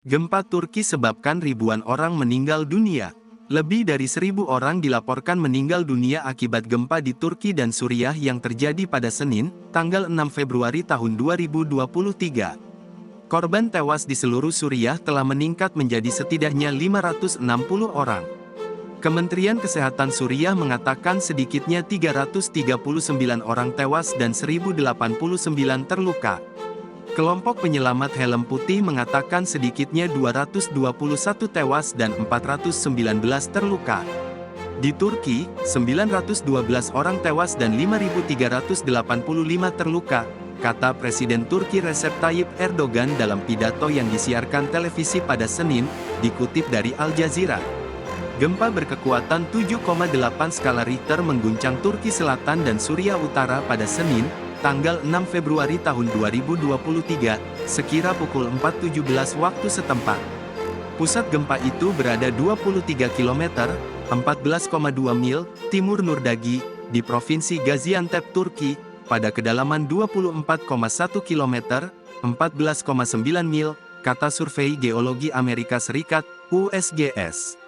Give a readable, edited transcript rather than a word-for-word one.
Gempa Turki sebabkan ribuan orang meninggal dunia. Lebih dari 1.000 orang dilaporkan meninggal dunia akibat gempa di Turki dan Suriah yang terjadi pada Senin, tanggal 6 Februari tahun 2023. Korban tewas di seluruh Suriah telah meningkat menjadi setidaknya 560 orang. Kementerian Kesehatan Suriah mengatakan sedikitnya 339 orang tewas dan 1.089 terluka. Kelompok penyelamat Helm Putih mengatakan sedikitnya 221 tewas dan 419 terluka. Di Turki, 912 orang tewas dan 5.385 terluka, kata Presiden Turki Recep Tayyip Erdogan dalam pidato yang disiarkan televisi pada Senin, dikutip dari Al Jazeera. Gempa berkekuatan 7,8 skala Richter mengguncang Turki Selatan dan Suriah Utara pada Senin, tanggal 6 Februari tahun 2023, sekira pukul 4.17 waktu setempat. Pusat gempa itu berada 23 km, 14,2 mil, timur Nurdagi, di Provinsi Gaziantep, Turki, pada kedalaman 24,1 km, 14,9 mil, kata Survei Geologi Amerika Serikat, USGS.